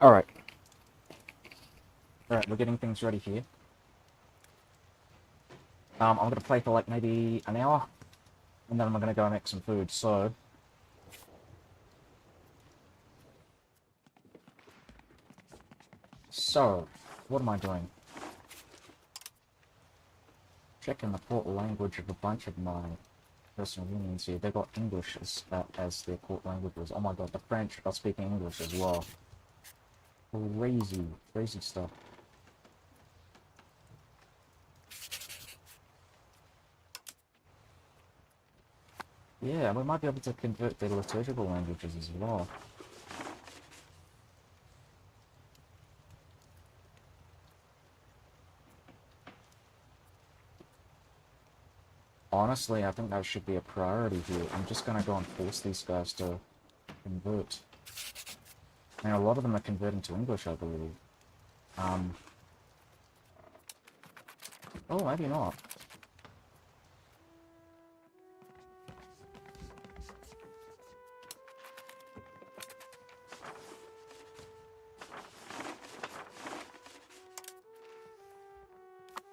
Alright. Alright, we're getting things ready here. I'm gonna play for like maybe an hour, and then I'm gonna go make some food, so... So, what am I doing? Checking the court language of a bunch of my personal unions here. They got English as their court languages. Oh my god, the French are speaking English as well. Crazy, crazy stuff. Yeah, we might be able to convert their liturgical languages as well. Honestly, I think that should be a priority here. I'm just gonna go and force these guys to convert. And a lot of them are converting to English, I believe. Oh, maybe not.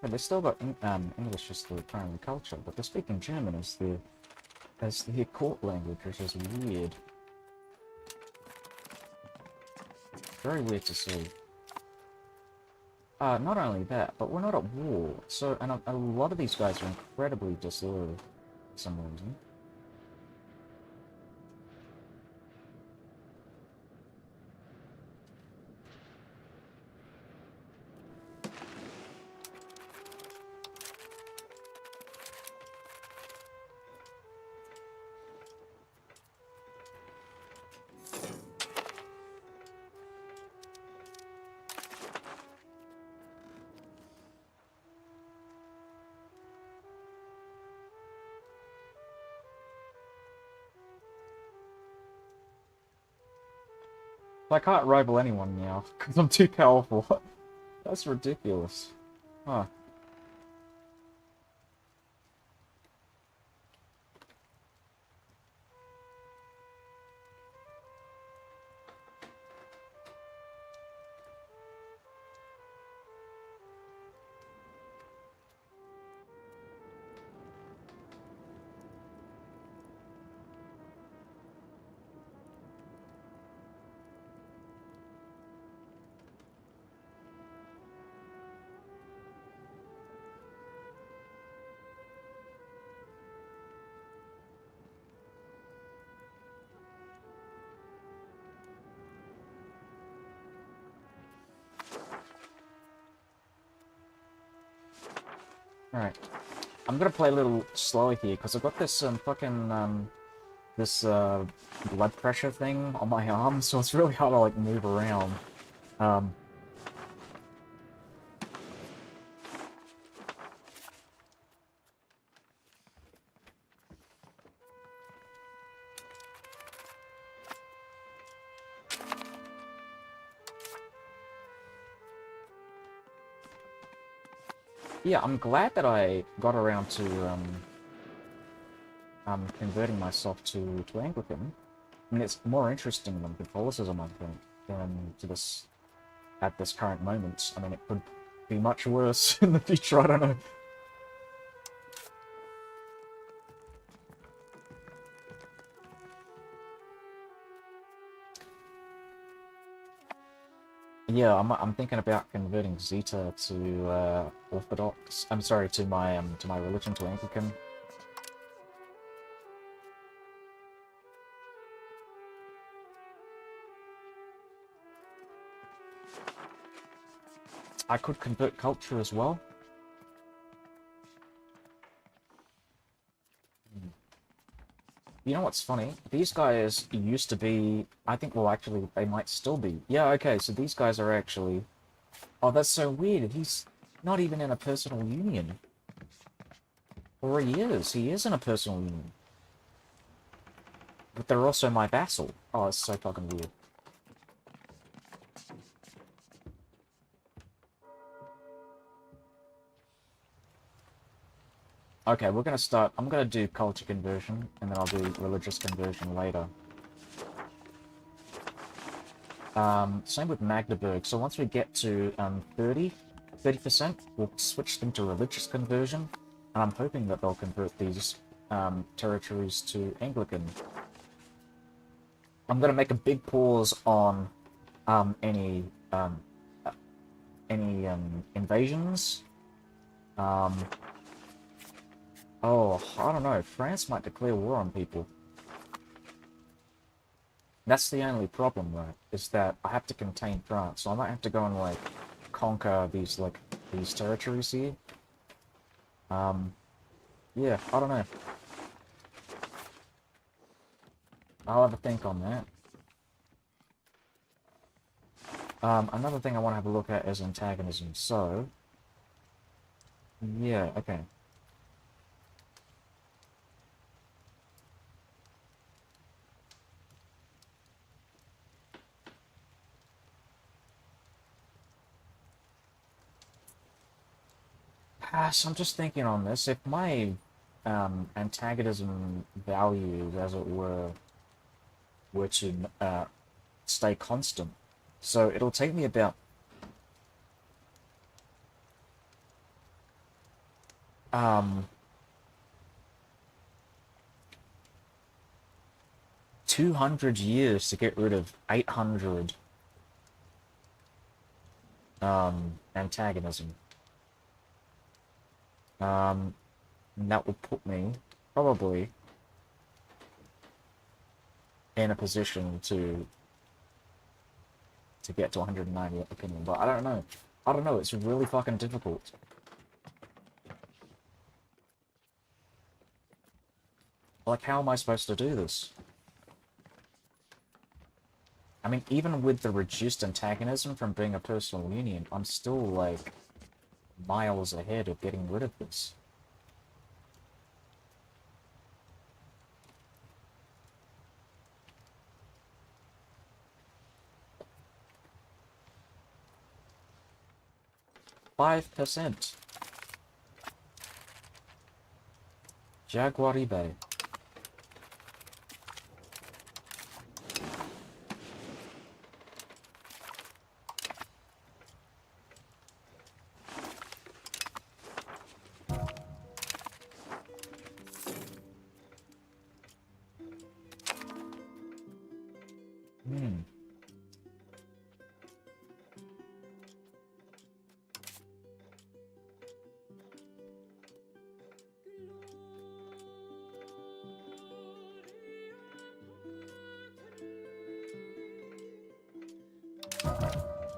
Yeah, they still got English as their primary culture, but they're speaking German as their court language, which is weird. Very weird to see. Not only that, but we're not at war, so, and a lot of these guys are incredibly disloyal for some reason. I can't rival anyone now, because I'm too powerful. That's ridiculous. Huh. Alright. I'm gonna play a little slower here, because I've got this, this, blood pressure thing on my arm, so it's really hard to, like, move around. Um... Yeah, I'm glad that I got around to, converting myself to Anglican. I mean, it's more interesting than Catholicism, I think, to this, at this current moment. I mean, it could be much worse in the future, I don't know. Yeah, I'm thinking about converting Zeta to, Orthodox. I'm sorry, to my religion, to Anglican. I could convert culture as well. You know what's funny? These guys used to be... I think, well, actually, they might still be. Yeah, okay, so these guys are actually... Oh, that's so weird. He's not even in a personal union. Or he is. He is in a personal union. But they're also my vassal. Oh, it's so fucking weird. Okay, we're gonna start... I'm gonna do culture conversion, and then I'll do religious conversion later. Same with Magdeburg. So once we get to 30%, we'll switch them to religious conversion, and I'm hoping that they'll convert these territories to Anglican. I'm gonna make a big pause on any invasions. Oh, I don't know. France might declare war on people. That's the only problem, right? Is that I have to contain France, so I might have to go and like conquer these territories here. Yeah, I don't know. I'll have a think on that. Another thing I want to have a look at is antagonism. So, yeah, okay. So I'm just thinking on this. If my antagonism values, as it were to stay constant, so it'll take me about 200 years to get rid of 800 antagonism. And that will put me probably in a position to get to 190 opinion, but I don't know. I don't know, it's really fucking difficult. Like, how am I supposed to do this? I mean, even with the reduced antagonism from being a personal union, I'm still, like, miles ahead of getting rid of this. %. Jaguaribe.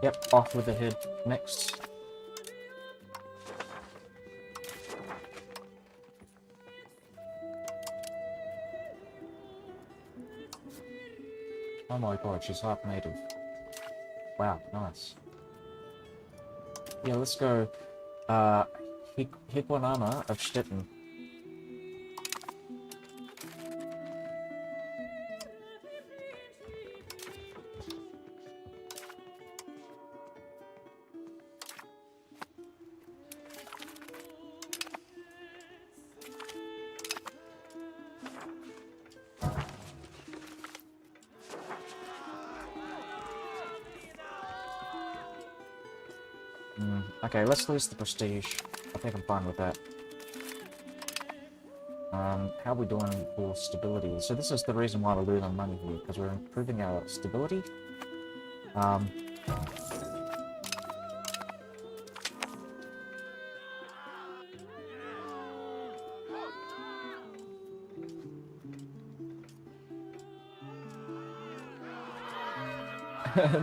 Yep, off with the head. Next. Oh my god, she's half native. Wow, nice. Yeah, let's go, Hikwanama of Stettin. Okay, let's lose the prestige. I think I'm fine with that. How are we doing for stability? So this is the reason why we're losing money here, because we're improving our stability.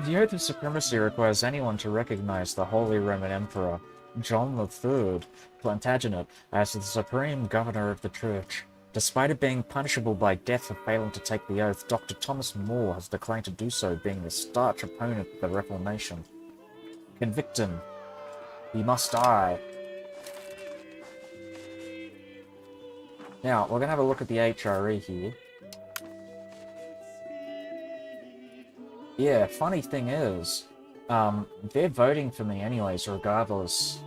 The Oath of Supremacy requires anyone to recognize the Holy Roman Emperor, John III, Plantagenet, as the supreme governor of the Church. Despite it being punishable by death for failing to take the oath, Dr. Thomas More has declined to do so, being the staunch opponent of the Reformation. Convict him. He must die. Now, we're going to have a look at the HRE here. Yeah, funny thing is, they're voting for me anyways, regardless.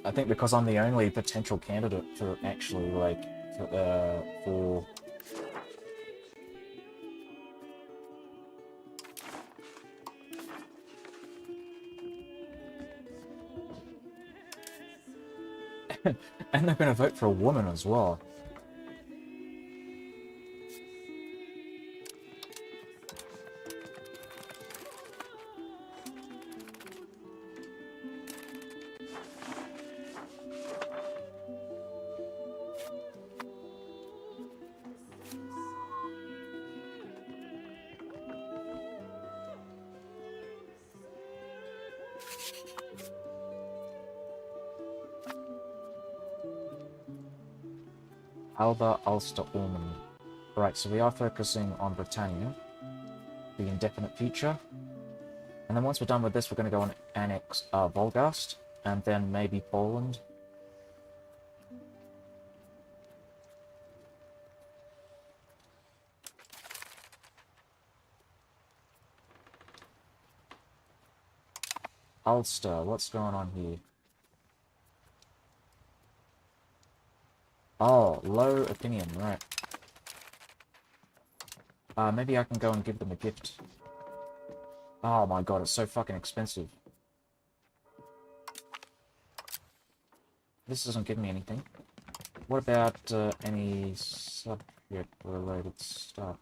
I think because I'm the only potential candidate for actually, like, for And they're going to vote for a woman as well. Alba, Ulster, Ormond. Right, so we are focusing on Britannia, the indefinite future. And then once we're done with this, we're going to go and annex Volgast, and then maybe Poland. Ulster, what's going on here? Oh, low opinion, right. Maybe I can go and give them a gift. Oh my god, it's so fucking expensive. This doesn't give me anything. What about any subject-related stuff?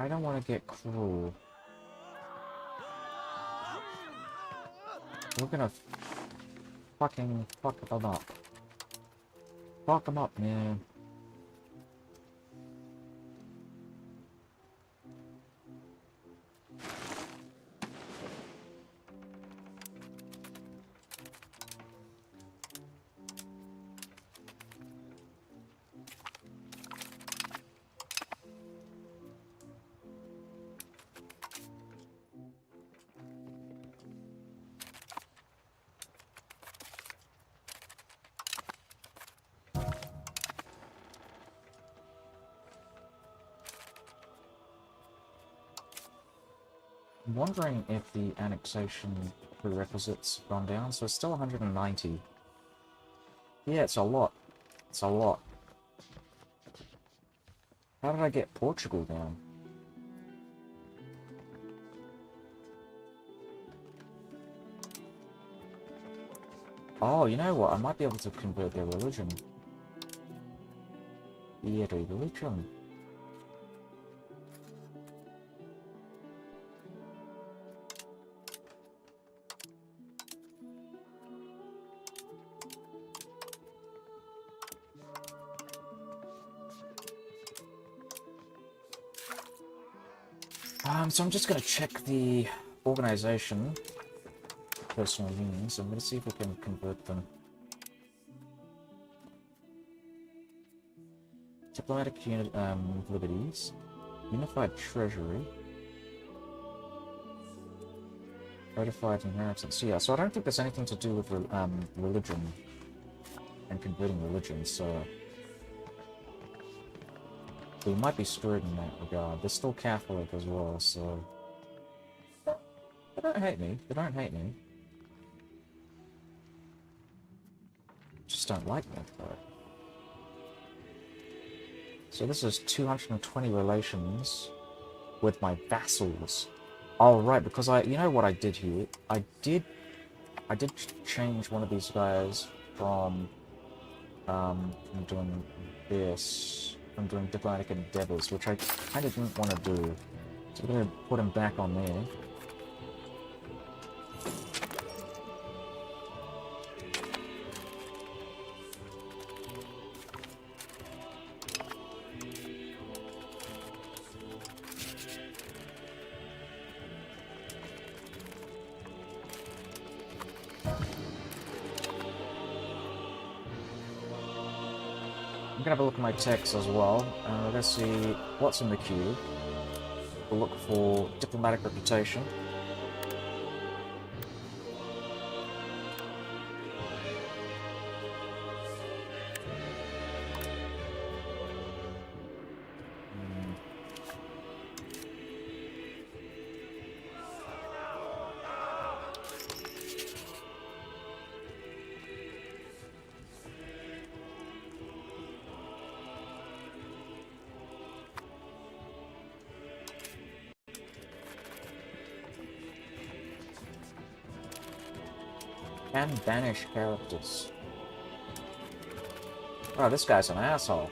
I don't want to get cruel. We're gonna fucking fuck them up. Fuck them up, man. I'm wondering if the annexation prerequisites have gone down, so it's still 190. Yeah, it's a lot. It's a lot. How did I get Portugal down? Oh, you know what? I might be able to convert their religion. Yeah, their religion. So I'm just gonna check the organization, personal unions. I'm gonna see if we can convert them. Diplomatic unit, liberties, unified treasury, ratified inheritance. Yeah, so I don't think there's anything to do with religion and converting religion. So we might be screwed in that regard. They're still Catholic as well, so they don't hate me. They don't hate me. Just don't like me, though. So this is 220 relations with my vassals. Oh, right, because you know what I did here? I did change one of these guys from doing this, from doing diplomatic endeavors, which I kind of didn't want to do. So we're going to put him back on there. I'm gonna have a look at my text as well. Let's see what's in the queue. We'll look for diplomatic reputation. And banish characters. Oh, this guy's an asshole.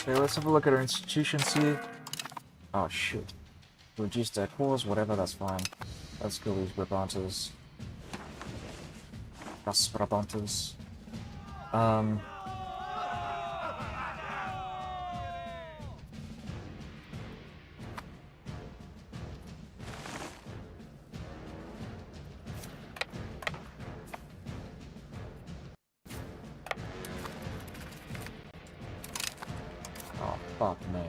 Okay, let's have a look at our institutions here. Oh, shit. Reduce their cores, whatever, that's fine. Let's kill these Britannias. Das Brabantes. Oh, fuck me.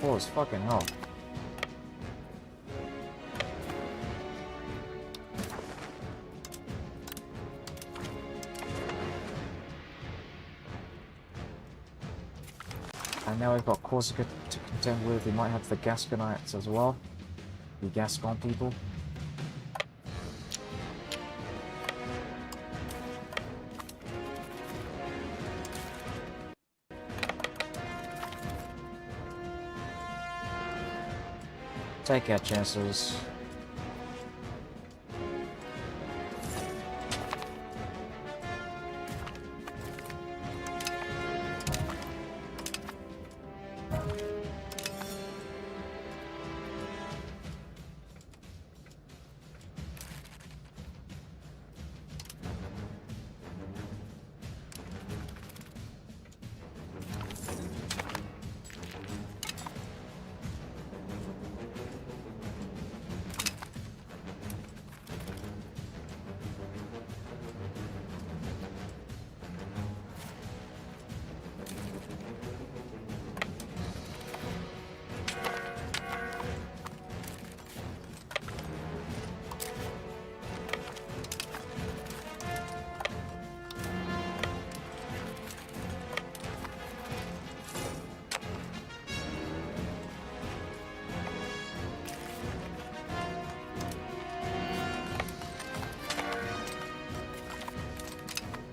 Pause, fucking hell. And now we've got Corsica to contend with. We might have the Gasconites as well. The Gascon people. Take our chances.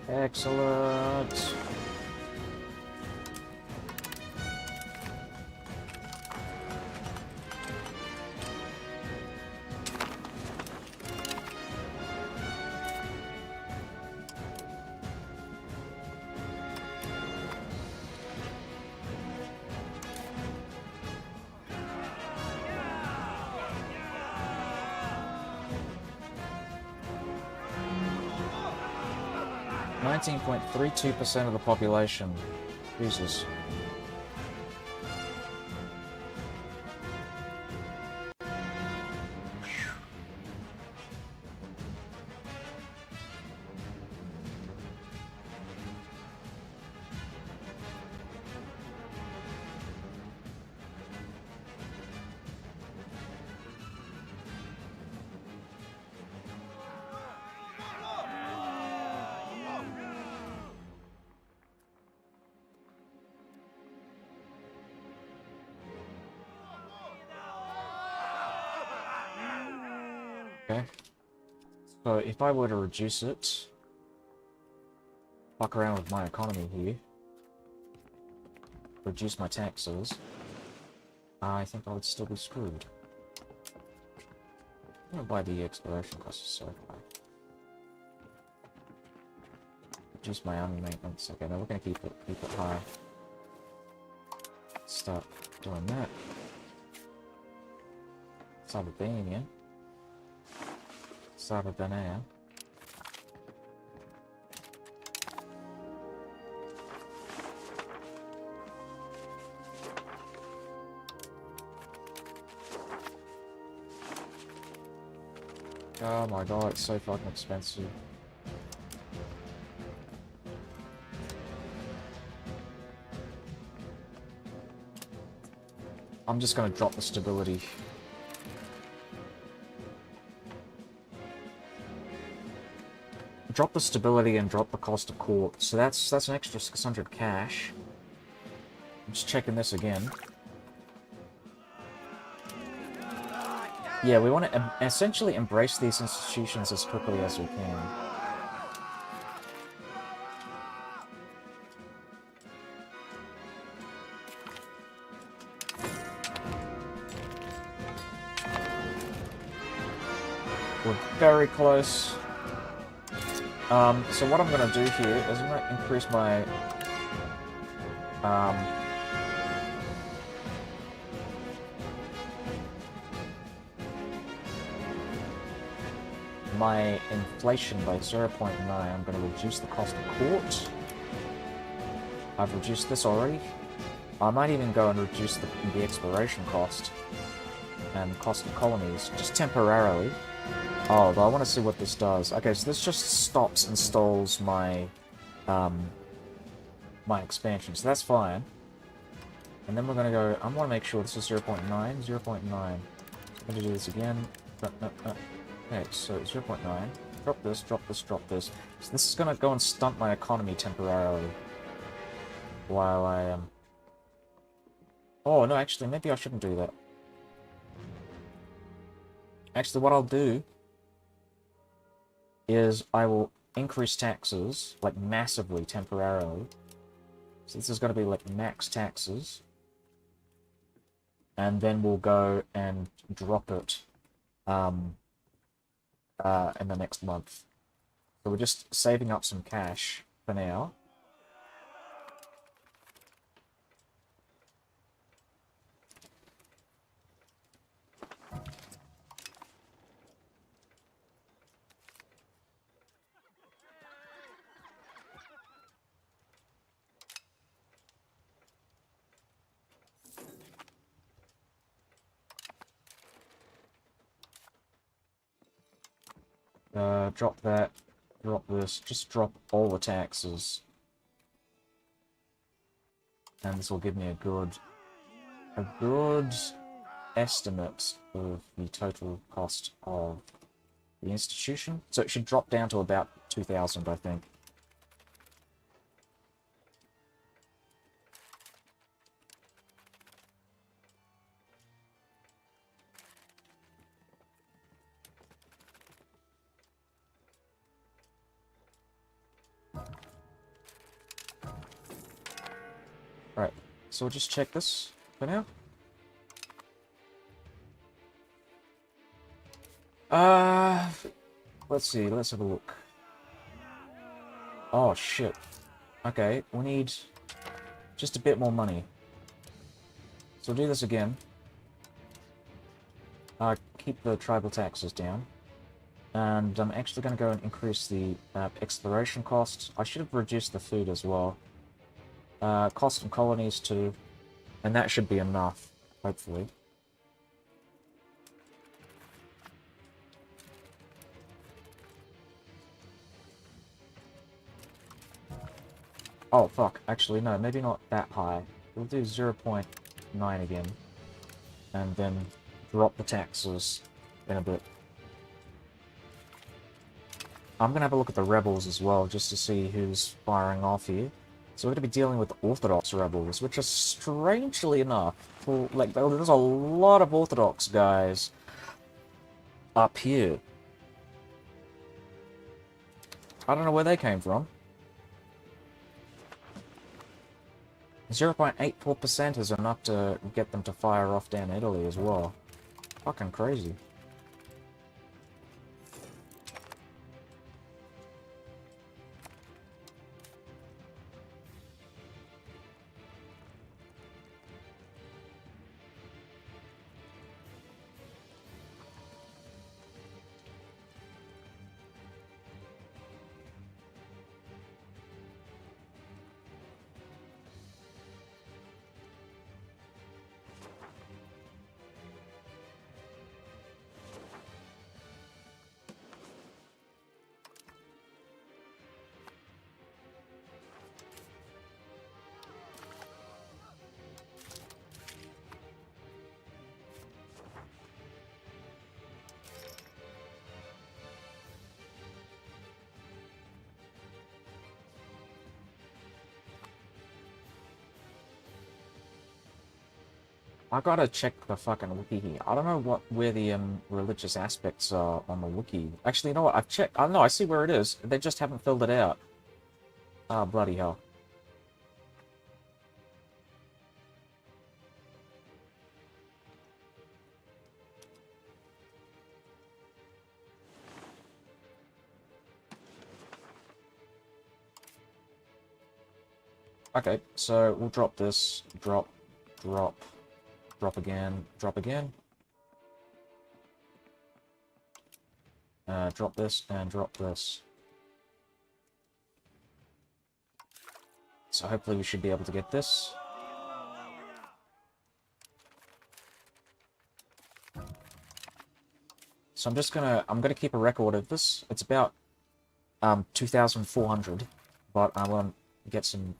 Excellent. .32% of the population. Jesus. Okay. So if I were to reduce it, fuck around with my economy here, reduce my taxes, I think I would still be screwed. I don't know why the exploration cost is so high. Reduce my army maintenance. Okay, now we're gonna keep it high. Start doing that. Sardinia. Sardinia. Oh my god, it's so fucking expensive. I'm just gonna drop the stability. Drop the stability and drop the cost of court. So that's an extra 600 cash. Just checking this again. Yeah, we want to essentially embrace these institutions as quickly as we can. We're very close. So what I'm going to do here is I'm going to increase my... my inflation by 0.9. I'm going to reduce the cost of court. I've reduced this already. I might even go and reduce the exploration cost and cost of colonies, just temporarily. Oh, but I want to see what this does. Okay, so this just stops and stalls my my expansion, so that's fine. And then we're going to go... I want to make sure this is 0.9, 0.9. So I'm going to do this again. Okay, so 0.9. Drop this, drop this, drop this. So this is going to go and stunt my economy temporarily. While I am... Oh, no, actually, maybe I shouldn't do that. Actually, what I'll do is I will increase taxes, like, massively, temporarily. So this is going to be, like, max taxes. And then we'll go and drop it in the next month. So we're just saving up some cash for now. Drop that, drop this, just drop all the taxes. And this will give me a good estimate of the total cost of the institution. So it should drop down to about 2,000, I think. Right, so we'll just check this for now. Let's see, let's have a look. Oh, shit. Okay, we need just a bit more money. So we'll do this again. Keep the tribal taxes down. And I'm actually going to go and increase the exploration costs. I should have reduced the food as well. Cost of colonies too. And that should be enough, hopefully. Oh, fuck. Actually, no, maybe not that high. We'll do 0.9 again. And then drop the taxes in a bit. I'm going to have a look at the rebels as well, just to see who's firing off here. So we're going to be dealing with Orthodox rebels, which is strangely enough, like, there's a lot of Orthodox guys up here. I don't know where they came from. 0.84% is enough to get them to fire off down Italy as well. Fucking crazy. I gotta check the fucking wiki here. I don't know where the religious aspects are on the wiki. Actually, you know what? I've checked. I know. I see where it is. They just haven't filled it out. Oh, bloody hell. Okay, so we'll drop this. Drop, drop, drop again, drop again. Drop this and drop this. So hopefully we should be able to get this. So I'm gonna keep a record of this. It's about 2,400, but I want to get some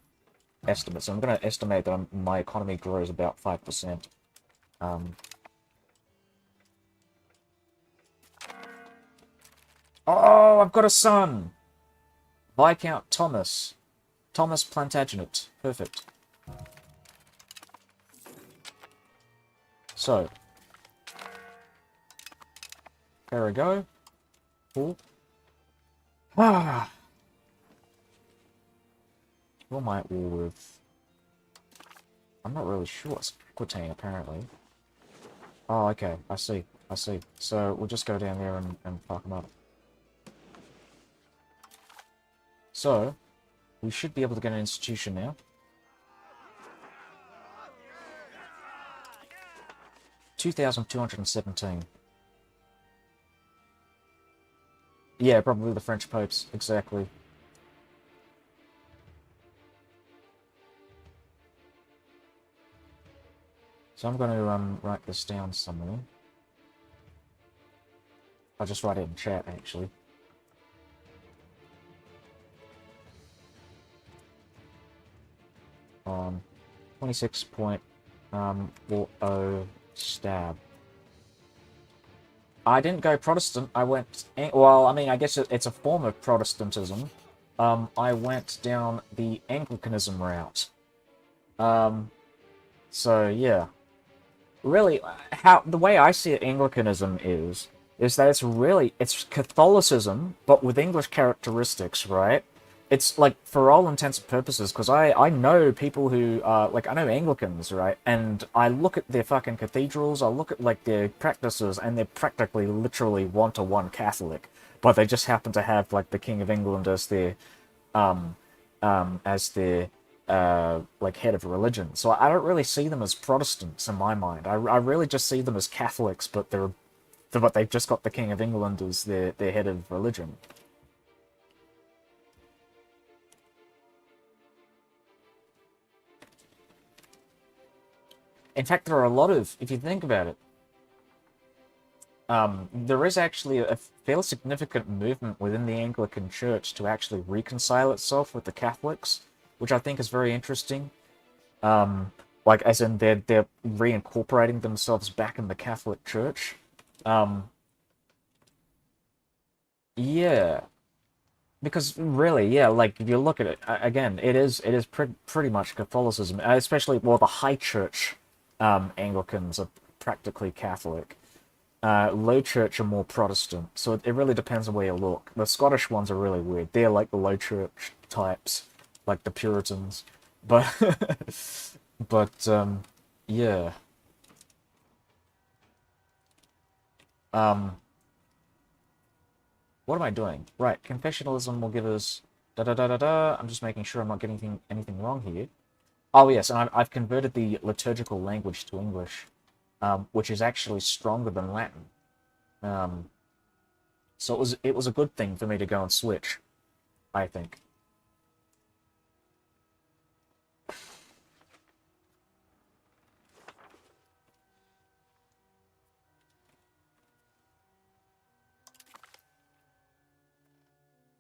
estimates. So I'm gonna estimate that my economy grows about 5%. Oh, I've got a son! Viscount Thomas. Thomas Plantagenet. Perfect. So. There we go. Cool. Ah. Who am I at war with? I'm not really sure. It's Aquitaine, apparently. Oh, okay. I see. I see. So we'll just go down there and fuck them up. So, we should be able to get an institution now. 2,217. Yeah, probably the French popes. Exactly. So I'm going to write this down somewhere. I'll just write it in chat, actually. On 26.40 stab. I didn't go Protestant. I went... Well, I mean, I guess it's a form of Protestantism. I went down the Anglicanism route. So, yeah. Really, the way I see it, Anglicanism is that it's Catholicism, but with English characteristics, right? It's like, for all intents and purposes, because I know people who are, like, I know Anglicans, right? And I look at their fucking cathedrals, I look at, like, their practices, and they're practically, literally one-to-one Catholic. But they just happen to have, like, the King of England as their, like, head of religion. So I don't really see them as Protestants in my mind. I really just see them as Catholics, but they've just got the King of England as their head of religion. In fact, there are a lot of, if you think about it, there is actually a fairly significant movement within the Anglican Church to actually reconcile itself with the Catholics, which I think is very interesting. Like, as in, they're reincorporating themselves back in the Catholic Church. Yeah. Because really, yeah, like if you look at it again, it is pretty much Catholicism, especially well the High Church Anglicans are practically Catholic. Low Church are more Protestant, so it really depends on where you look. The Scottish ones are really weird. They're like the Low Church types, like the Puritans, but but yeah. Um, What am I doing? Right, confessionalism will give us da da da da da. I'm just making sure I'm not getting anything wrong here. Oh yes, and I've converted the liturgical language to English, which is actually stronger than Latin. Um, so it was a good thing for me to go and switch, I think.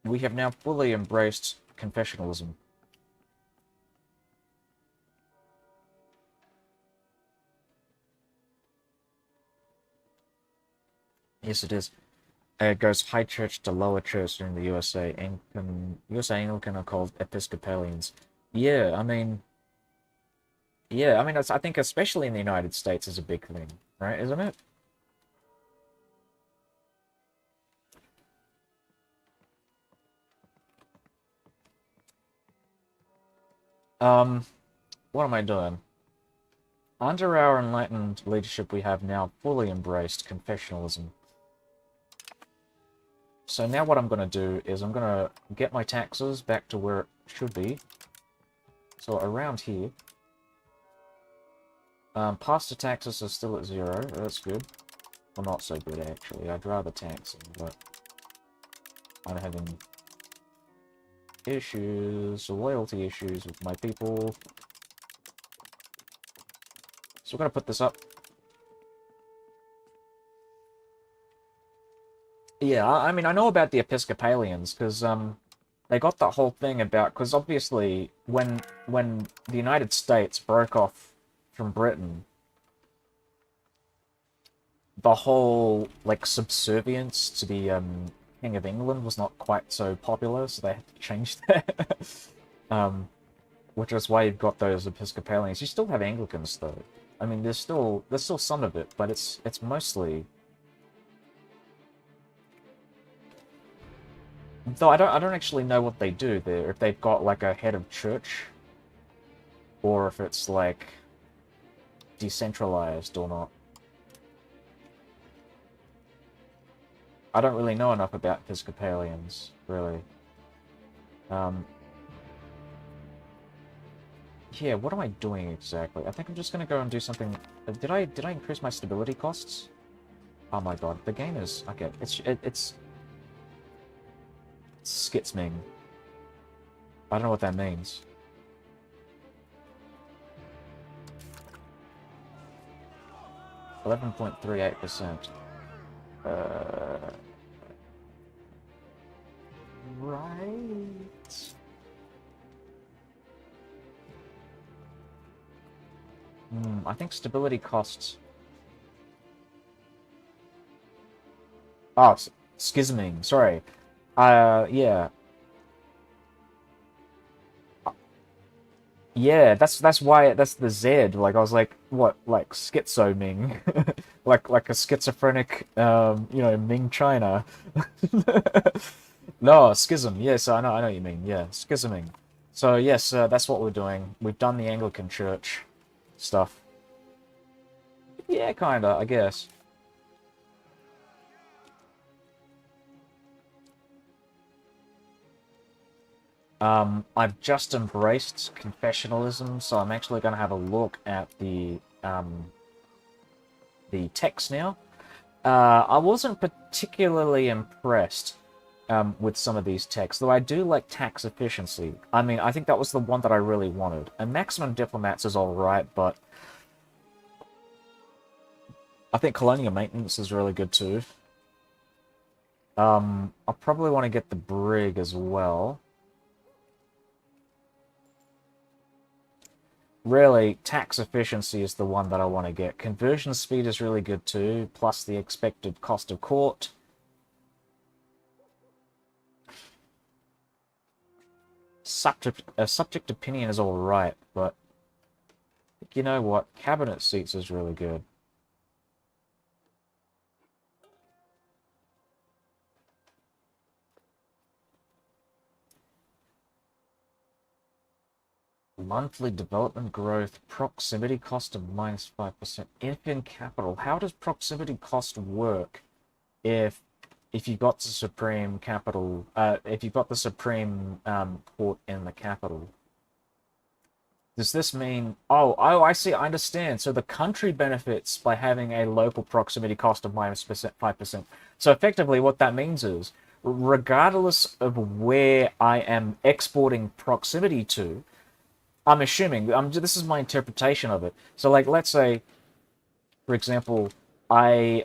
We have now fully embraced confessionalism. Yes, it is. It goes high church to lower church in the USA. USA Anglican are called Episcopalians. Yeah, I mean, Yeah, I mean, I think especially in the United States is a big thing, right? Isn't it? Um, what am I doing? Under our enlightened leadership, we have now fully embraced confessionalism. So now what I'm going to do is I'm going to get my taxes back to where it should be. So around here. Pasta taxes are still at 0. That's good. Well, not so good, actually. I'd rather tax them, but I'm having issues, loyalty issues with my people. So we're going to put this up. Yeah, I mean, I know about the Episcopalians, because, they got that whole thing about, because obviously, when the United States broke off from Britain, the whole, like, subservience to the, King of England was not quite so popular, so they had to change that. Which is why you've got those Episcopalians. You still have Anglicans, though. I mean, there's still some of it, but it's mostly... Though I don't actually know what they do there, if they've got, like, a head of church, or if it's, like, decentralized or not. I don't really know enough about Episcopalians, really. Yeah, what am I doing exactly? I think I'm just gonna go and do something... Did I increase my stability costs? Oh my god, the game is... Okay, it's skitsming. I don't know what that means. %11.38%. Right. I think stability costs... Oh, schisming, sorry. Yeah. Yeah, that's why, that's the Z. Like, I was like, what, like, schizo-ming? like a schizophrenic, Ming China. No, schism, yes, I know what you mean, yeah, schisming. So, yes, that's what we're doing. We've done the Anglican Church stuff. Yeah, kinda, I guess. I've just embraced confessionalism, so I'm actually going to have a look at the text now. I wasn't particularly impressed with some of these texts, though I do like tax efficiency. I mean, I think that was the one that I really wanted. And maximum diplomats is alright, but I think colonial maintenance is really good too. I'll probably want to get the brig as well. Really, tax efficiency is the one that I want to get. Conversion speed is really good too, plus the expected cost of court. Subject opinion is alright, but you know what? Cabinet seats is really good. Monthly development growth, proximity cost of -5%. If in capital, how does proximity cost work if you got the supreme capital, if you got the supreme court in the capital? Does this mean... Oh, I see, I understand. So the country benefits by having a local proximity cost of -5%. So effectively what that means is, regardless of where I am exporting proximity to, I'm assuming, this is my interpretation of it. So, like, let's say, for example, I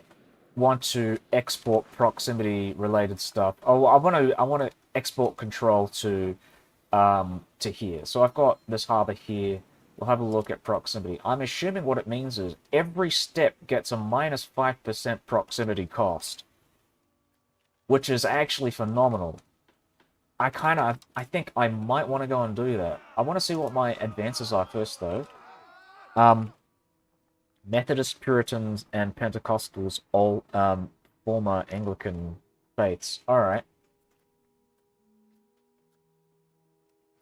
want to export proximity-related stuff. Oh, I want to export control to here. So I've got this harbor here. We'll have a look at proximity. I'm assuming what it means is every step gets a -5% proximity cost, which is actually phenomenal. I think I might want to go and do that. I want to see what my advances are first, though. Methodists, Puritans, and Pentecostals, all former Anglican faiths. All right.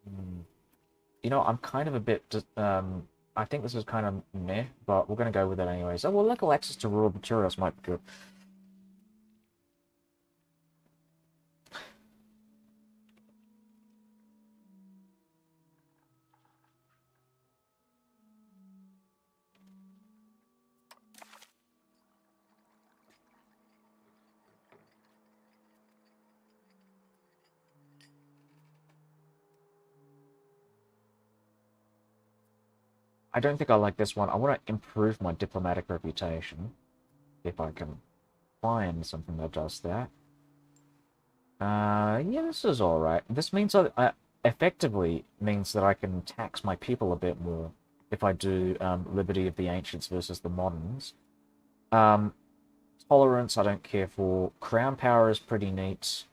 Hmm. You know, I'm kind of a bit. I think this is kind of meh, but we're gonna go with it anyways. Oh well, local access to rural materials might be good. I don't think I like this one. I want to improve my diplomatic reputation if I can find something that does that. Yeah, this is all right. This means I effectively means that I can tax my people a bit more if I do Liberty of the Ancients versus the Moderns. Um, Tolerance, I don't care for. Crown power is pretty neat.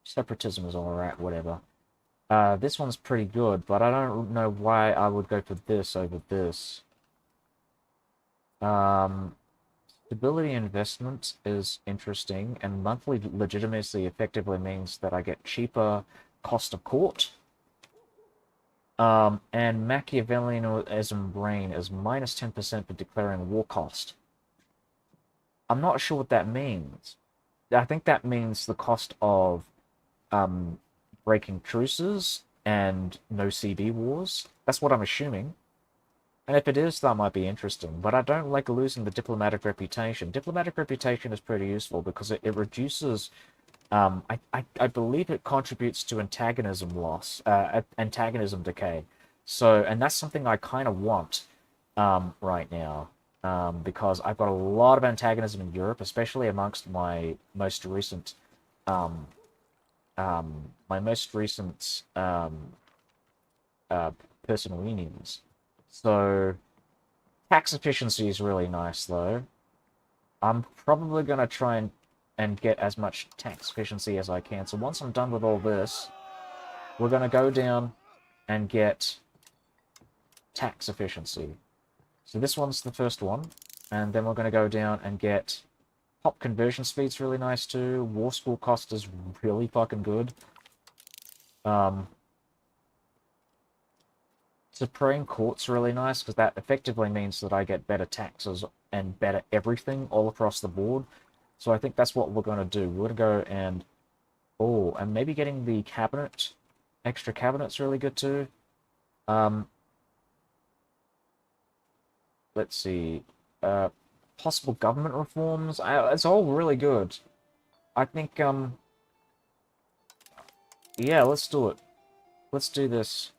Separatism is all right, whatever. This one's pretty good, but I don't know why I would go for this over this. Um, Stability investment is interesting, and monthly legitimacy effectively means that I get cheaper cost of court. And Machiavellianism brain is minus 10% for declaring war cost. I'm not sure what that means. I think that means the cost of um, breaking truces and no CB wars. That's what I'm assuming. And if it is, that might be interesting. But I don't like losing the diplomatic reputation. Diplomatic reputation is pretty useful because it reduces. I believe it contributes to antagonism loss, antagonism decay. So, and that's something I kind of want right now. Because I've got a lot of antagonism in Europe, especially amongst um, my most recent uh, personal unions. So tax efficiency is really nice, though. I'm probably gonna try and get as much tax efficiency as I can. So once I'm done with all this, we're gonna go down and get tax efficiency. So this one's the first one, and then we're gonna go down and get pop conversion speed's really nice too. War school cost is really fucking good. Um, Supreme Court's really nice because that effectively means that I get better taxes and better everything all across the board. So I think that's what we're going to do. We're going to go and... Oh, and maybe getting the cabinet, extra cabinet's really good too. Um, let's see. Possible government reforms. It's all really good. I think, yeah, let's do it. Let's do this.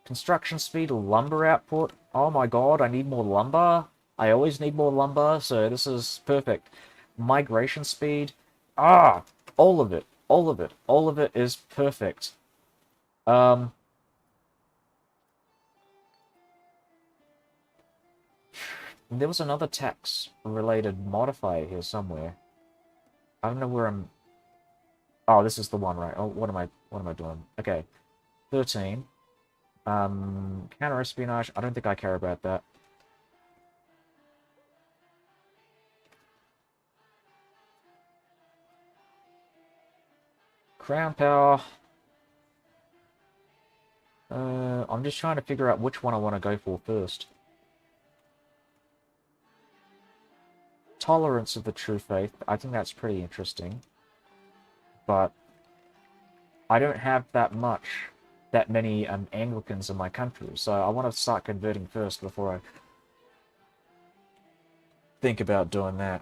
Construction speed, lumber output. Oh my god, I need more lumber. I always need more lumber, so this is perfect. Migration speed. Ah, all of it. All of it. All of it is perfect. Um, there was another tax-related modifier here somewhere. I don't know where I'm... Oh, this is the one, right? Oh, what am I doing? Okay. 13. Counter-espionage. I don't think I care about that. Crown power. I'm just trying to figure out which one I want to go for first. Tolerance of the true faith. I think that's pretty interesting. But I don't have that many Anglicans in my country, so I want to start converting first before I think about doing that.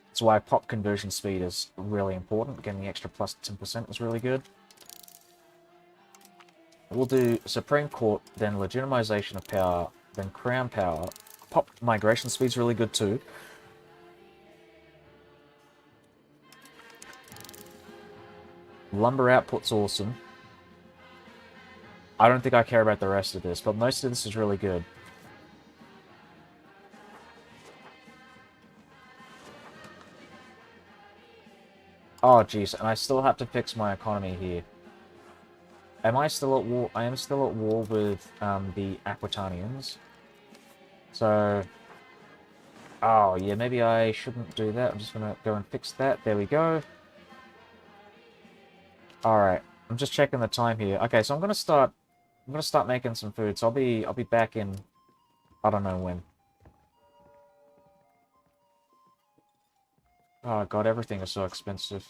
That's why pop conversion speed is really important. Getting the extra plus 10% is really good. We'll do Supreme Court, then legitimization of power, then crown power. Pop migration speed's really good too. Lumber output's awesome. I don't think I care about the rest of this, but most of this is really good. Oh, jeez, and I still have to fix my economy here. Am I still at war? I am still at war with the Aquitanians. So, oh yeah, maybe I shouldn't do that. I'm just gonna go and fix that. There we go. Alright. I'm just checking the time here. Okay, so I'm gonna start making some food, so I'll be back in I don't know when. Oh god, everything is so expensive.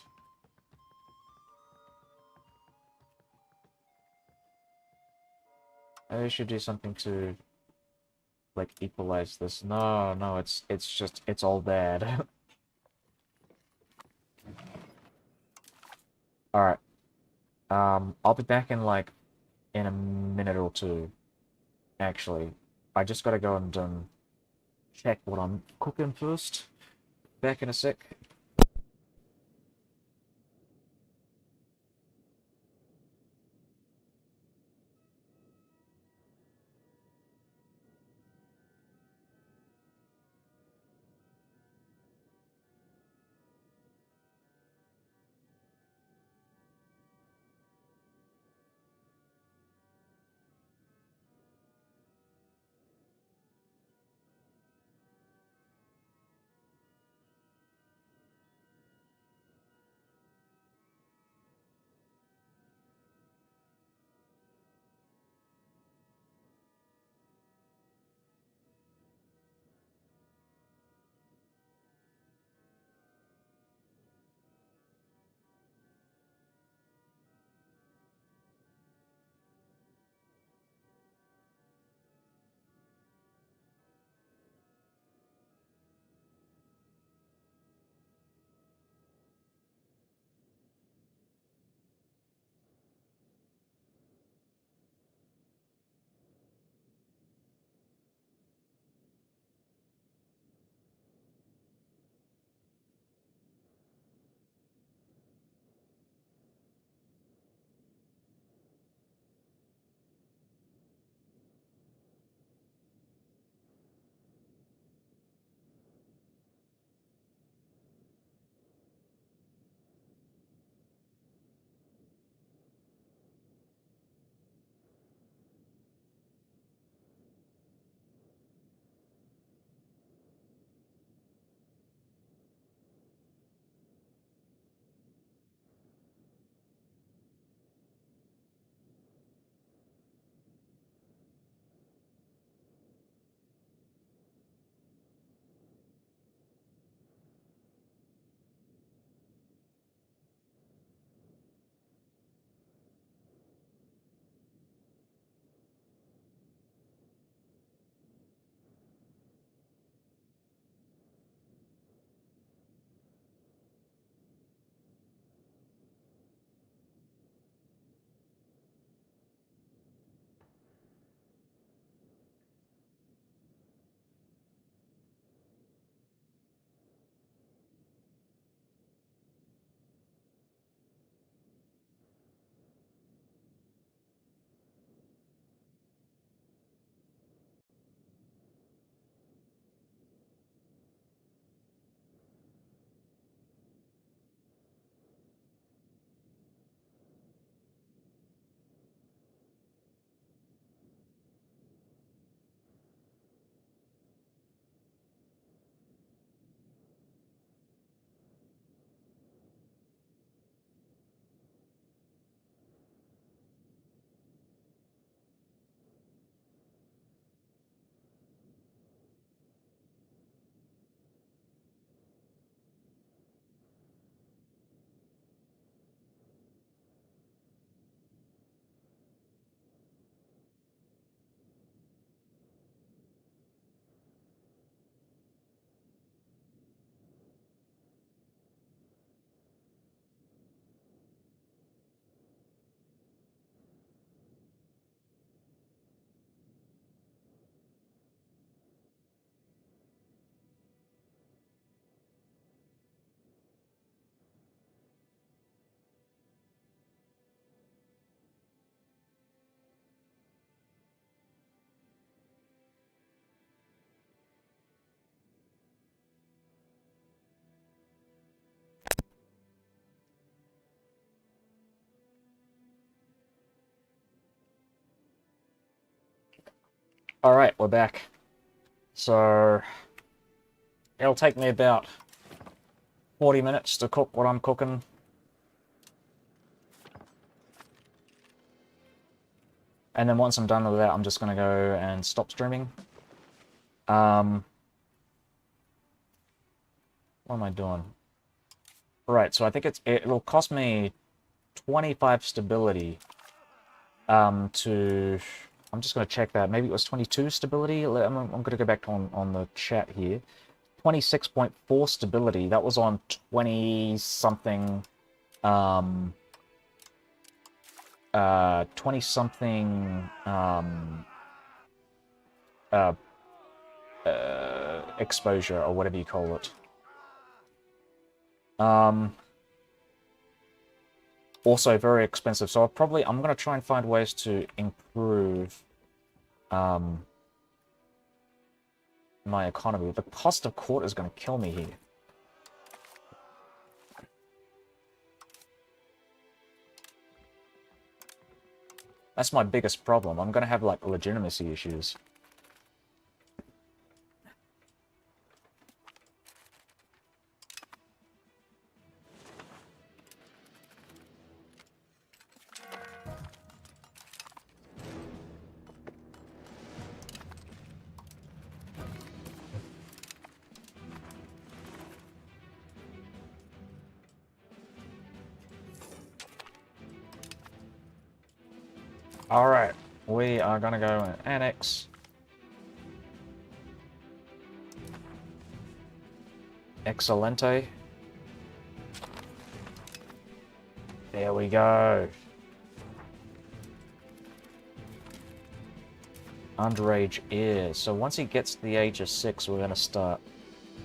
I should do something to like equalize this. No, no, it's just it's all bad. Alright. I'll be back in like in a minute or two, actually. I just gotta go and check what I'm cooking first. Back in a sec. Alright, we're back. So it'll take me about 40 minutes to cook what I'm cooking. And then once I'm done with that, I'm just going to go and stop streaming. What am I doing? Right, so I think it'll cost me 25 stability to... I'm just going to check that. Maybe it was 22 stability. I'm going to go back on the chat here. 26.4 stability. That was on 20-something... 20-something... exposure, or whatever you call it. Also very expensive, so I'm going to try and find ways to improve my economy. The cost of court is going to kill me here. That's my biggest problem. I'm going to have, like, legitimacy issues. Alright, we are gonna go and annex. Excelente. There we go. Underage heir. So once he gets to the age of 6, we're gonna start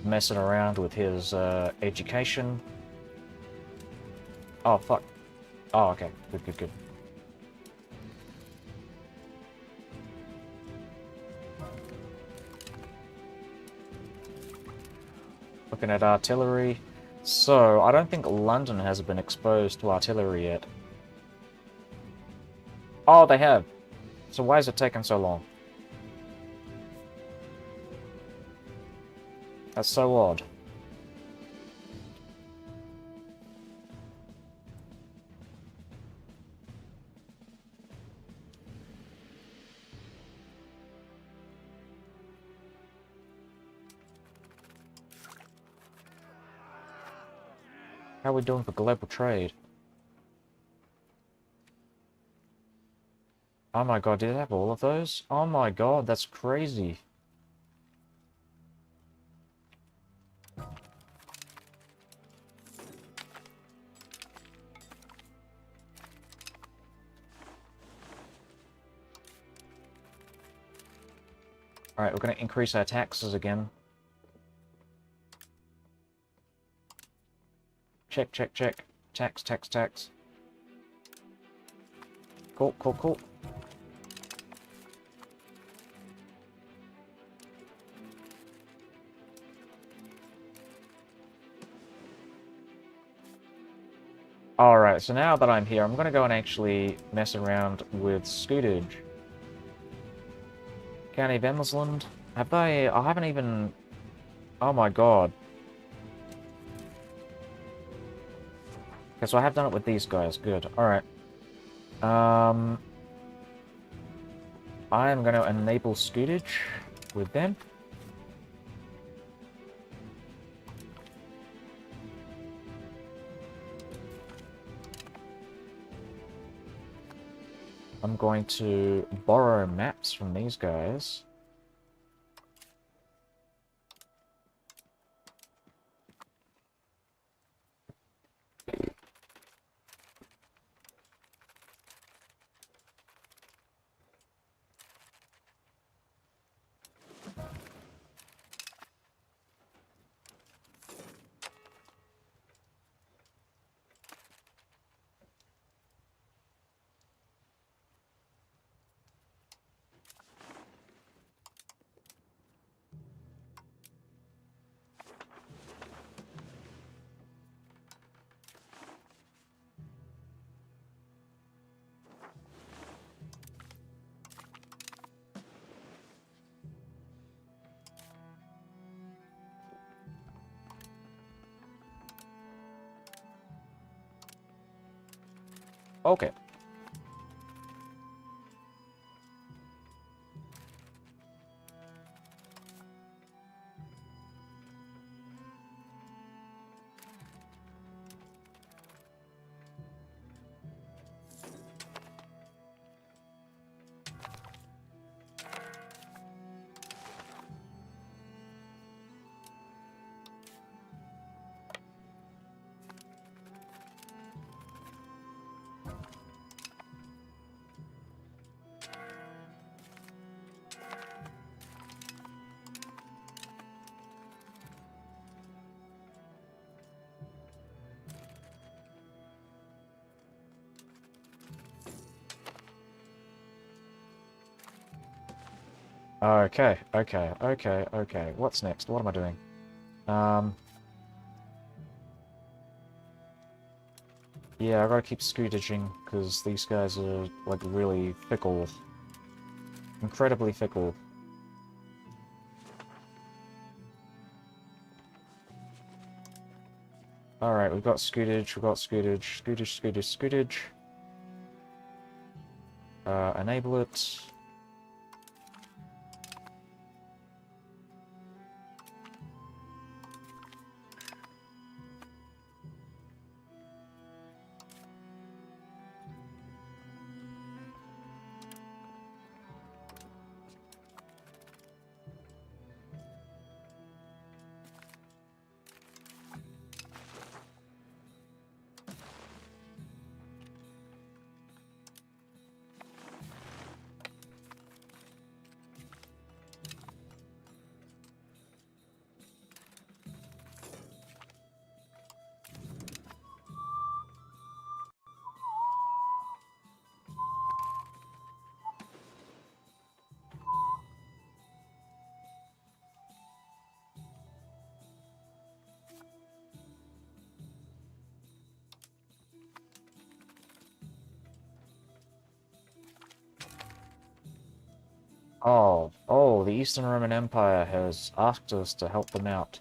messing around with his education. Oh, fuck. Oh, okay. Good, good, good. Looking at artillery. So, I don't think London has been exposed to artillery yet. Oh, they have. So why is it taking so long? That's so odd. How are we doing for global trade? Oh my god, did it have all of those? Oh my god, that's crazy. Alright, we're going to increase our taxes again. Check, check, check. Tax, tax, tax. Cool, cool, cool. Alright, so now that I'm here, I'm going to go and actually mess around with Scootage. County of Emsland. Have they... I haven't even... Oh my god. Okay, so I have done it with these guys. Good. Alright. I am going to enable Scootage with them. I'm going to borrow maps from these guys. Okay. Okay. What's next? What am I doing? Yeah, I gotta keep scootaging, because these guys are, like, really fickle. Incredibly fickle. Alright, we've got scootage, scootage. Enable it. Oh, the Eastern Roman Empire has asked us to help them out.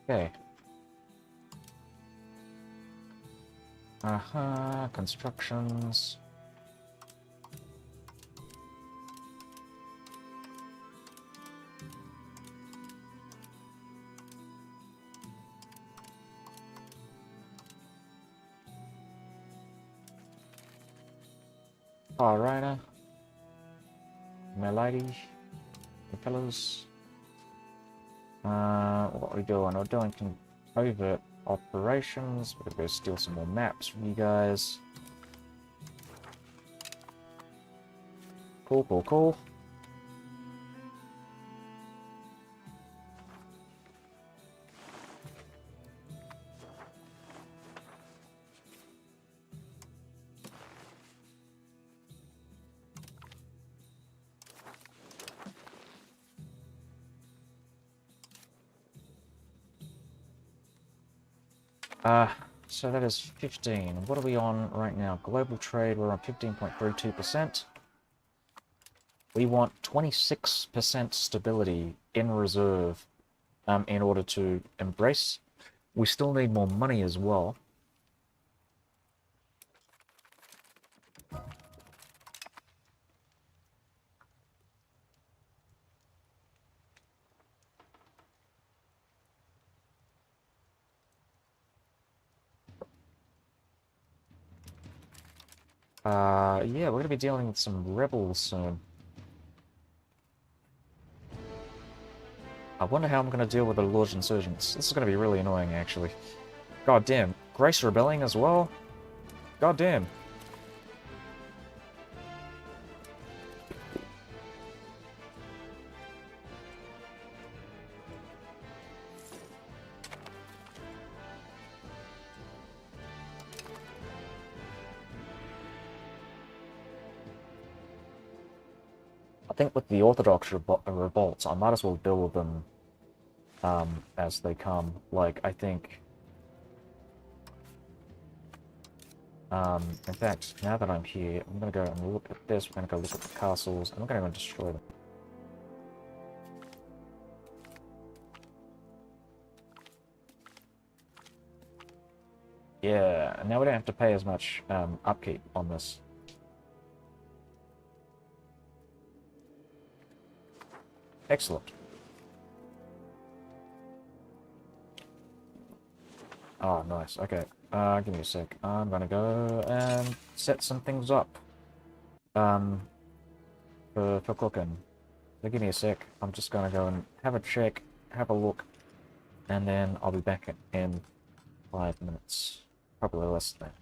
Okay. Constructions. Alright, my lady, my fellows. What are we doing? We're doing covert operations. We're gonna go steal some more maps from you guys. Cool. So that is 15. What are we on right now? Global trade, we're on 15.32%. We want 26% stability in reserve in order to embrace. We still need more money as well. Yeah, we're gonna be dealing with some rebels soon. I wonder how I'm gonna deal with the Lord Insurgents. This is gonna be really annoying, actually. God damn. Grace rebelling as well? God damn. I think with the Orthodox revolts, I might as well deal with them as they come. Like, I think... in fact, now that I'm here, I'm gonna go and look at this, we're gonna go look at the castles, and we're gonna go and destroy them. Yeah, and now we don't have to pay as much upkeep on this. Excellent. Oh, nice. Okay. Give me a sec. I'm gonna go and set some things up. Um, for cooking. So give me a sec. I'm just gonna go and have a check, have a look, and then I'll be back in 5 minutes. Probably less than that.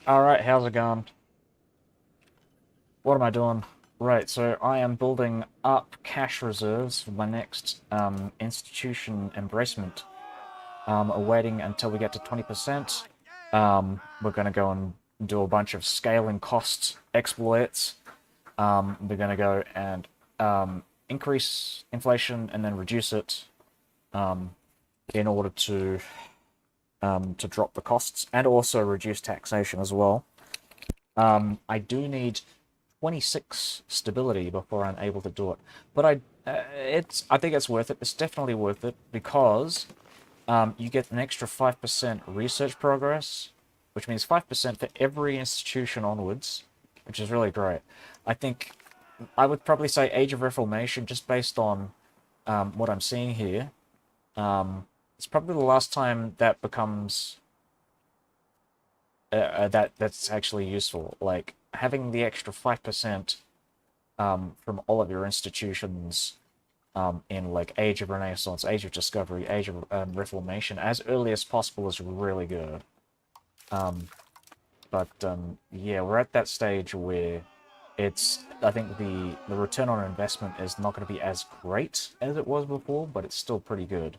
Alright, how's it going? What am I doing? Right, so I am building up cash reserves for my next institution embracement. Awaiting until we get to 20%. We're going to go and do a bunch of scaling cost exploits. We're going to go and increase inflation and then reduce it in order to drop the costs and also reduce taxation as well. I do need 26 stability before I'm able to do it, but I think it's worth it. It's definitely worth it because you get an extra 5% research progress, which means 5% for every institution onwards, which is really great. I think I would probably say Age of Reformation, just based on what I'm seeing here. It's probably the last time that becomes that's actually useful. Like having the extra 5% from all of your institutions in like Age of Renaissance, Age of Discovery, Age of Reformation as early as possible is really good. Yeah, we're at that stage where I think the return on investment is not going to be as great as it was before, but it's still pretty good.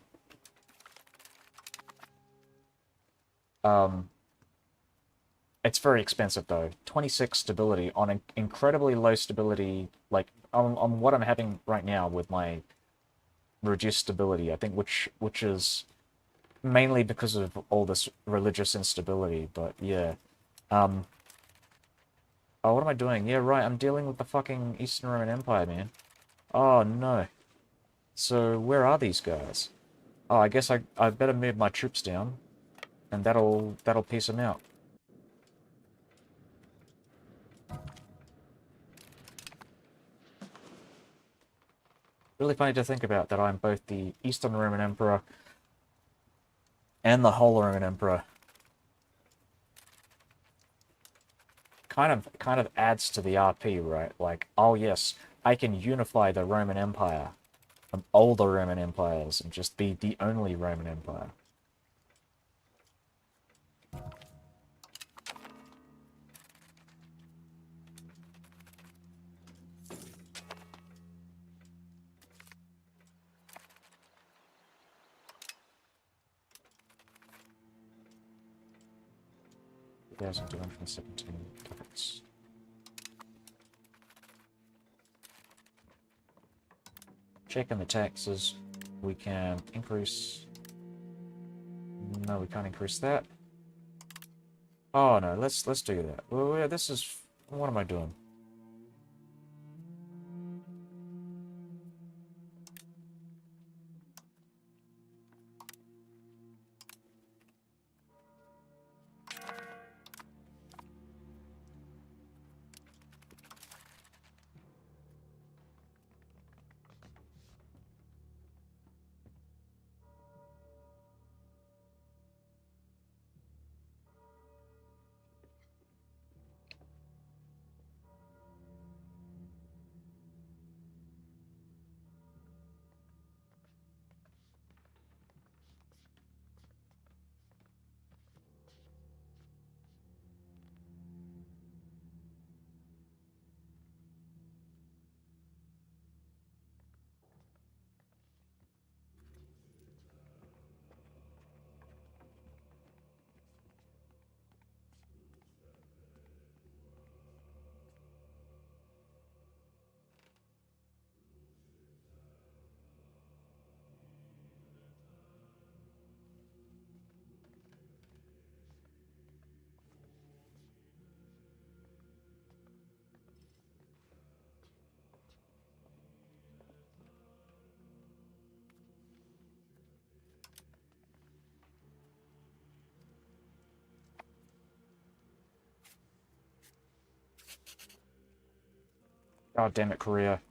It's very expensive though. 26 stability on an incredibly low stability, like on what I'm having right now with my reduced stability, I think, which is mainly because of all this religious instability. But yeah, oh, what am I doing? Yeah, right. I'm dealing with the fucking Eastern Roman Empire, man. Oh no. So where are these guys? Oh, I guess I better move my troops down, and that'll piece them out. Really funny to think about that I'm both the Eastern Roman Emperor and the whole Roman Emperor. Kind of adds to the RP, right? Like, oh yes, I can unify the Roman Empire from all the Roman empires and just be the only Roman Empire. There's 217 targets. Checking the taxes. We can increase. No, we can't increase that. Oh no, let's do that. Well, yeah, this is. What am I doing? God damn it, Korea.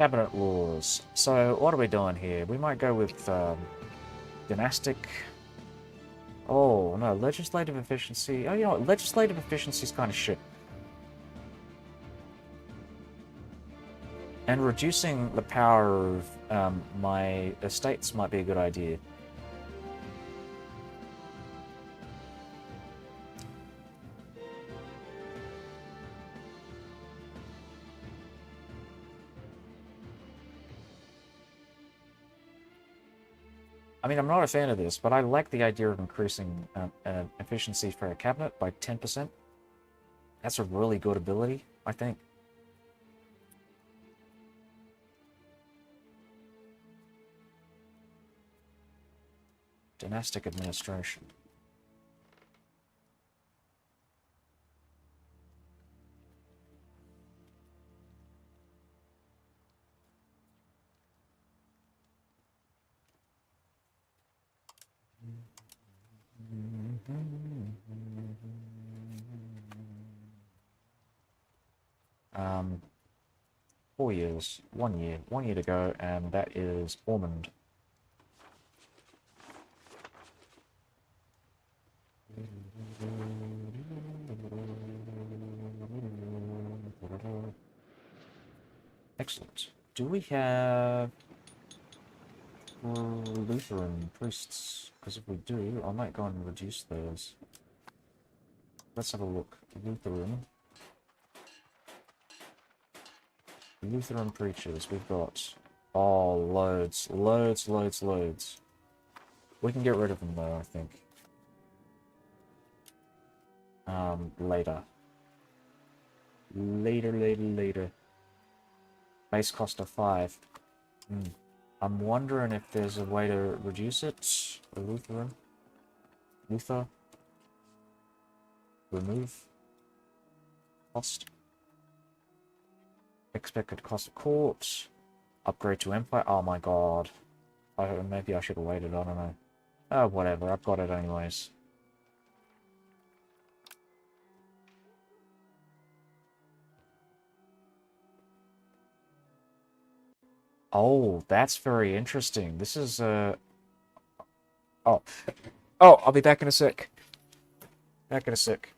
Cabinet laws. So, what are we doing here? We might go with, dynastic. Oh, no, legislative efficiency. Oh, you know what? Legislative efficiency is kind of shit. And reducing the power of my estates might be a good idea. I mean, I'm not a fan of this, but I like the idea of increasing efficiency for a cabinet by 10%. That's a really good ability, I think. Dynastic administration. Um, 4 years. 1 year. 1 year to go, and that is Ormond. Excellent. Do we have Lutheran priests? Because if we do, I might go and reduce those. Let's have a look. Lutheran preachers. We've got... Oh, loads. Loads, loads, loads. We can get rid of them, though, I think. Later. Later. Base cost of 5. I'm wondering if there's a way to reduce it. A Luther. Remove. Cost. Expected cost of court. Upgrade to Empire. Oh my god. Maybe I should have waited, I don't know. Oh, whatever, I've got it anyways. Oh, that's very interesting. This is, Oh. Oh, I'll be back in a sec. Back in a sec.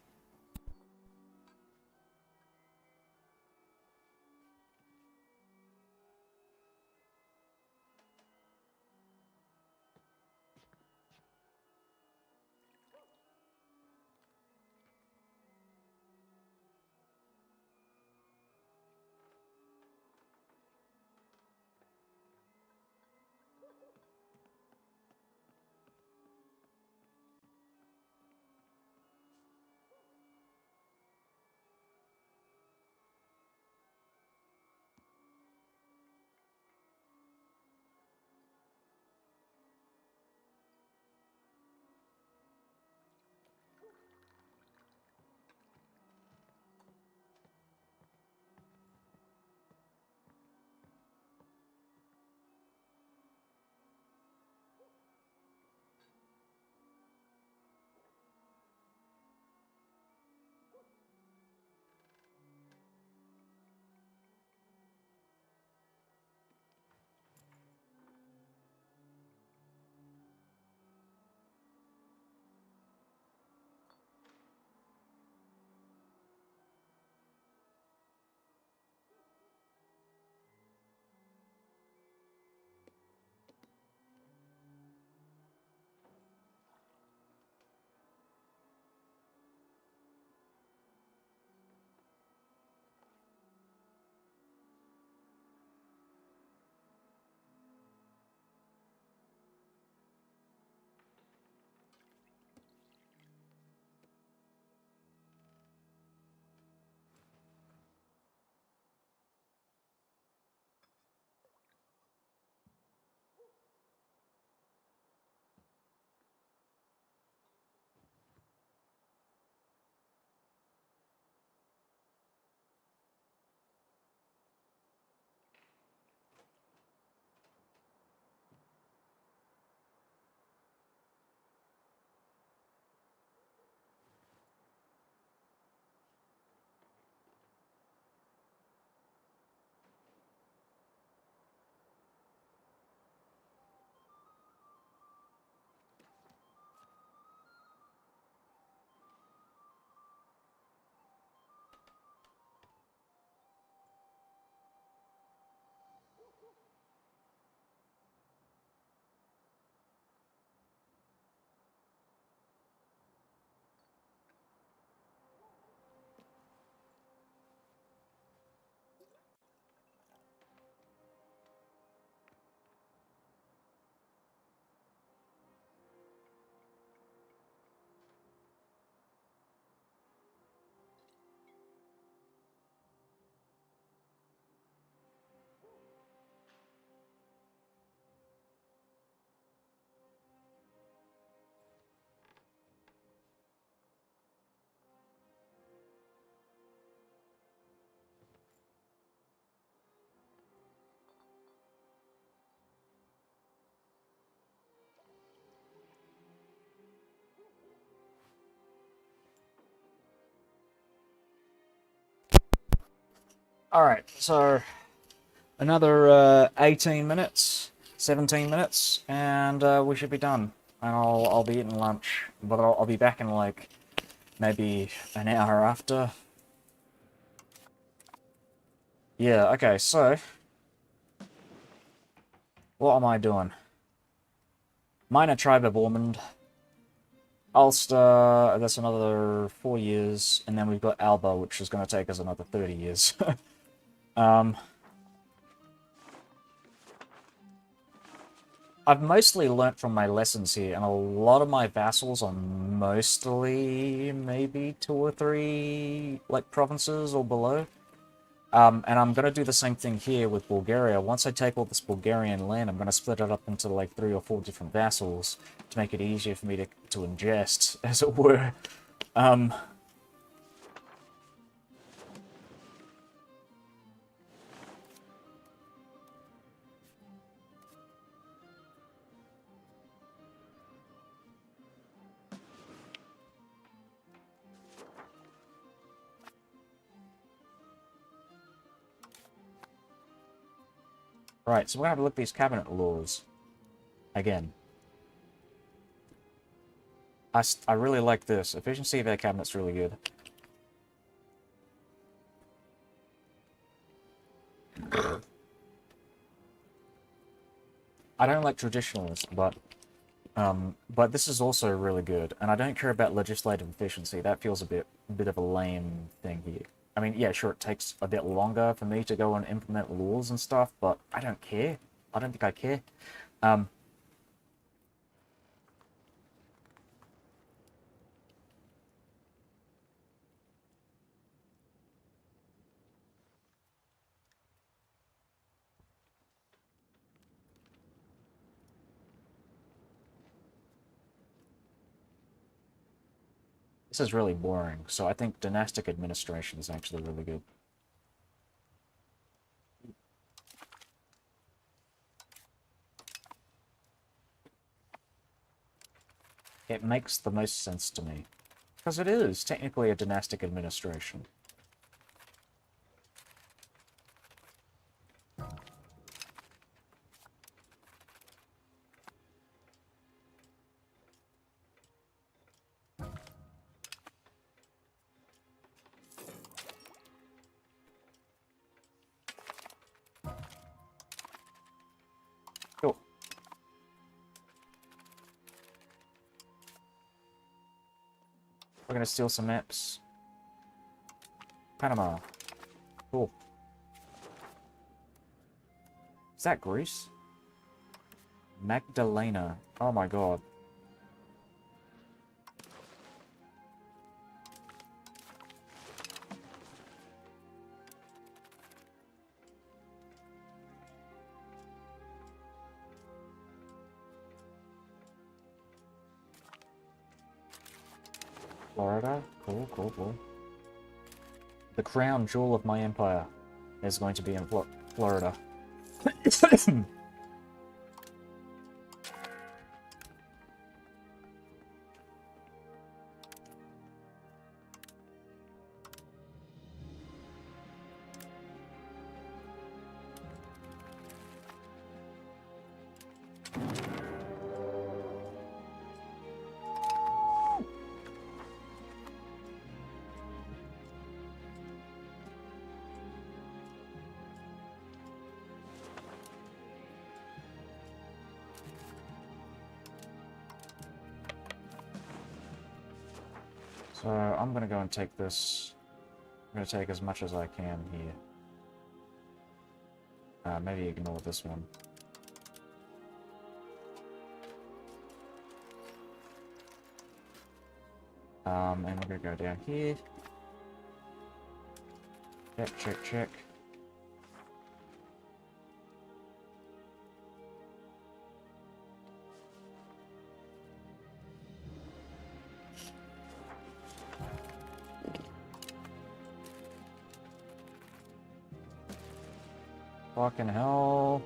Alright, so another 18 minutes, 17 minutes, and we should be done. And I'll be eating lunch, but I'll be back in like maybe an hour after. Yeah, okay, so what am I doing? Minor Tribe of Ormond, Ulster, that's another 4 years, and then we've got Alba, which is going to take us another 30 years. I've mostly learnt from my lessons here, and a lot of my vassals are mostly maybe 2 or 3 like provinces or below. And I'm going to do the same thing here with Bulgaria. Once I take all this Bulgarian land, I'm going to split it up into like 3 or 4 different vassals to make it easier for me to ingest, as it were. Right, so we're going to have a look at these cabinet laws again. I really like this. Efficiency of our cabinet's really good. I don't like traditionalists, but this is also really good. And I don't care about legislative efficiency. That feels a bit of a lame thing here. I mean, yeah, sure, it takes a bit longer for me to go and implement laws and stuff, but I don't care. I don't think I care. This is really boring, so I think dynastic administration is actually really good. It makes the most sense to me. Because it is technically a dynastic administration. Cool. We're gonna steal some maps. Panama. Cool. Is that Greece? Magdalena. Oh my god. Florida? Cool, cool, cool. The crown jewel of my empire is going to be in Florida. So I'm gonna go and take this. I'm gonna take as much as I can here. Maybe ignore this one. And we're gonna go down here. Check, check, check. Fucking hell.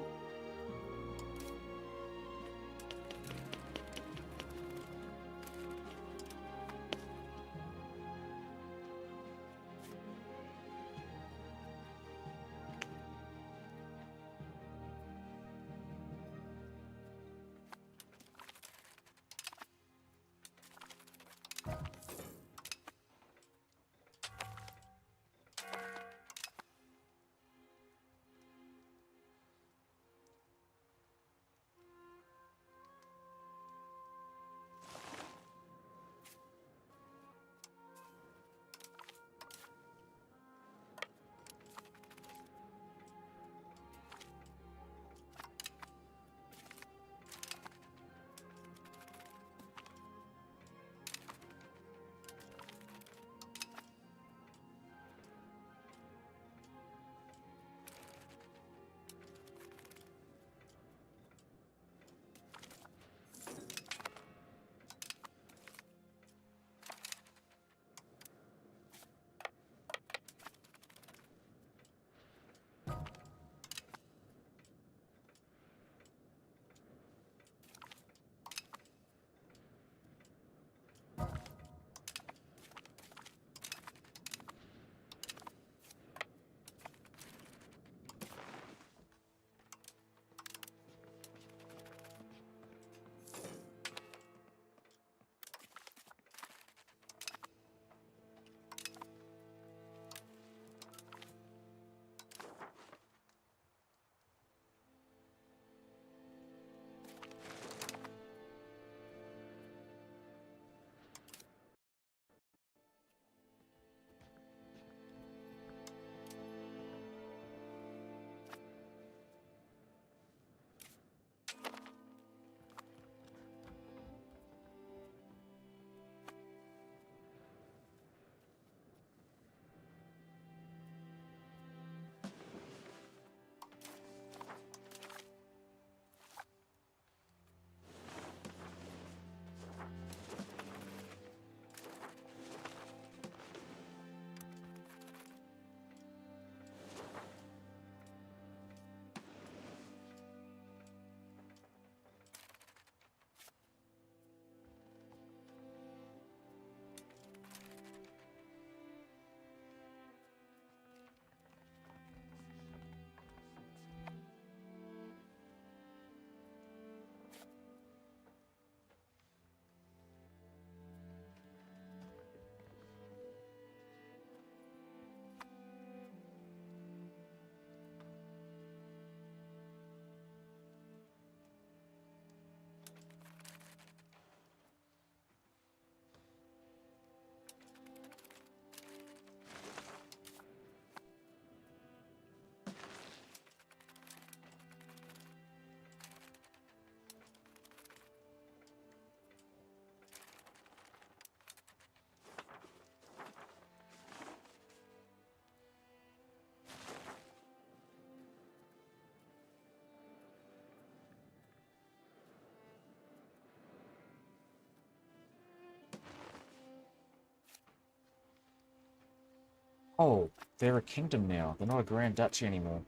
Oh, they're a kingdom now. They're not a Grand Duchy anymore.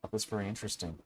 Oh, that's very interesting.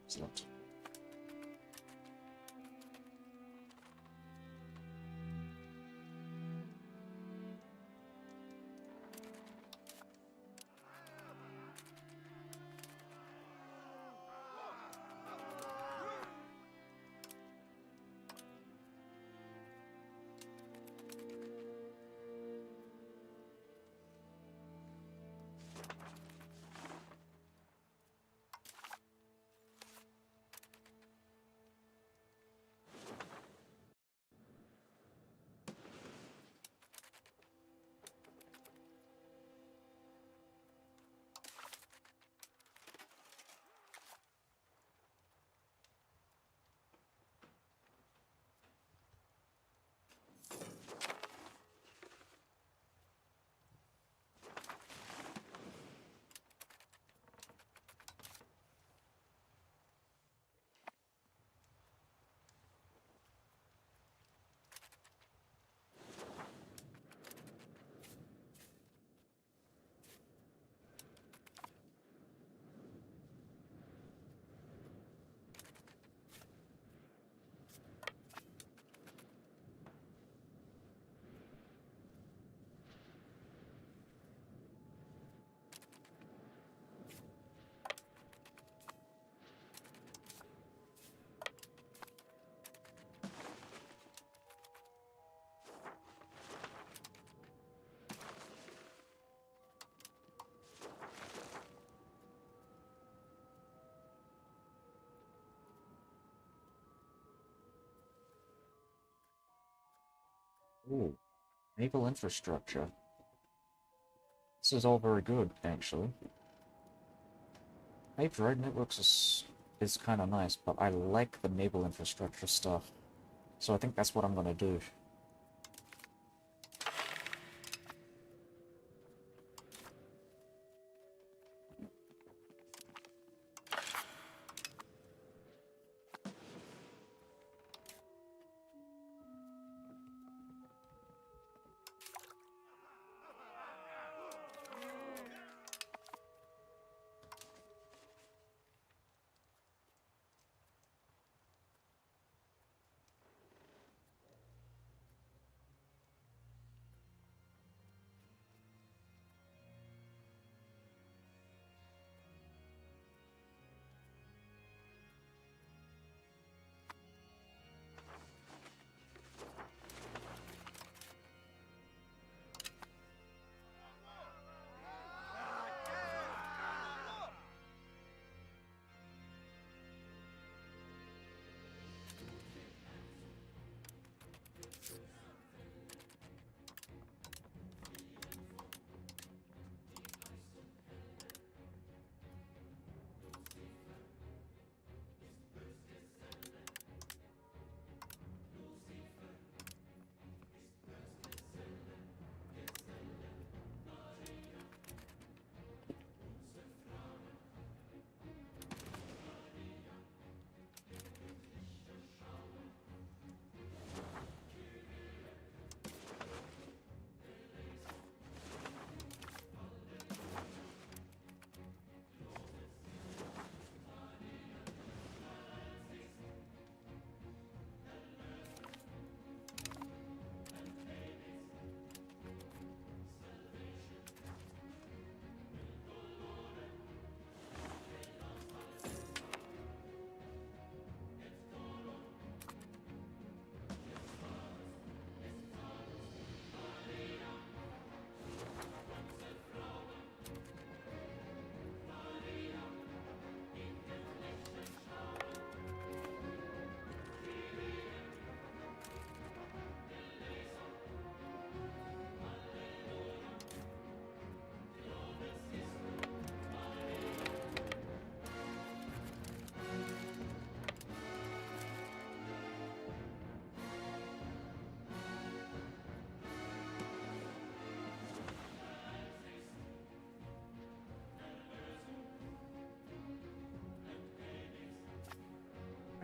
Excellent. Ooh, naval infrastructure. This is all very good, actually. Paved road networks is kind of nice, but I like the naval infrastructure stuff. So I think that's what I'm gonna do.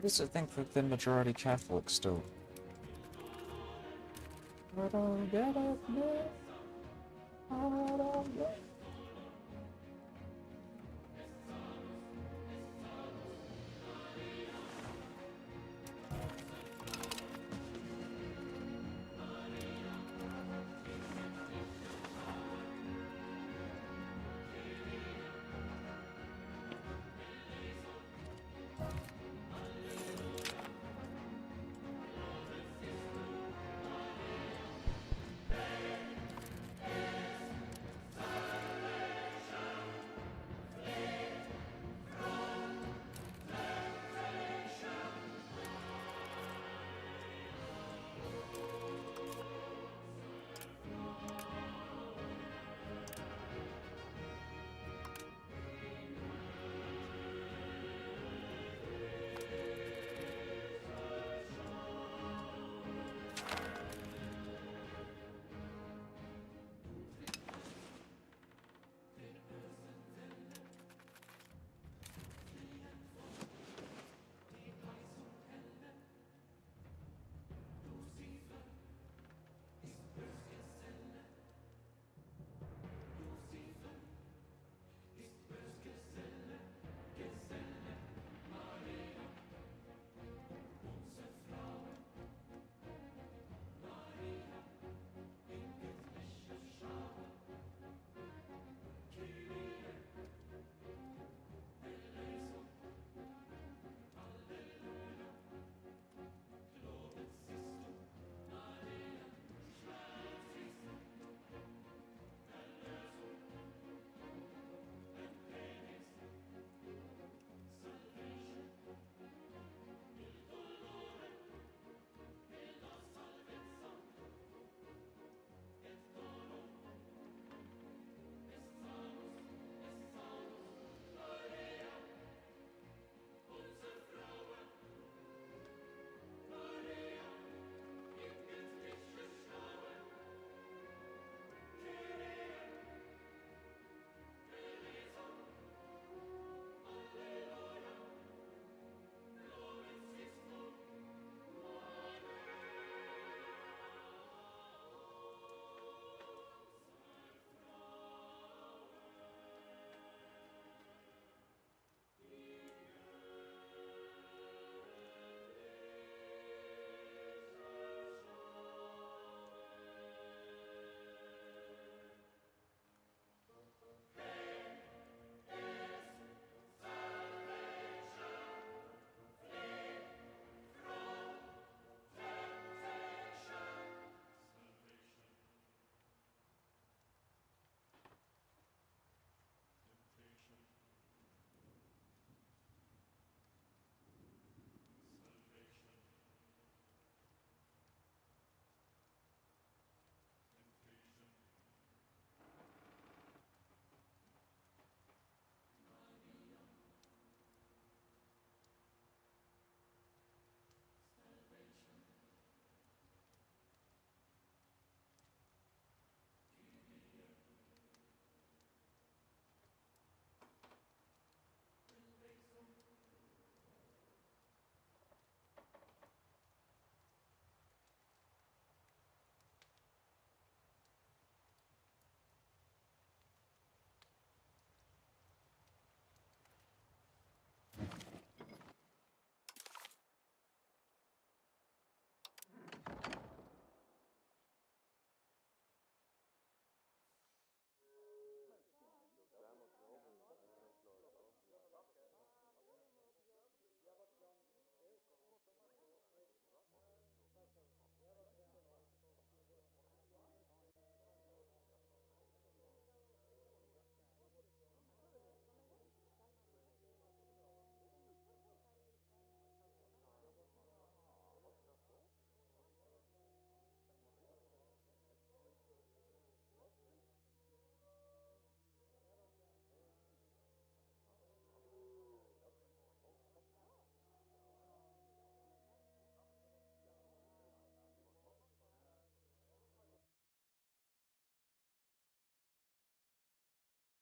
used to think that they're majority Catholic still. I don't get it, man. I don't get it.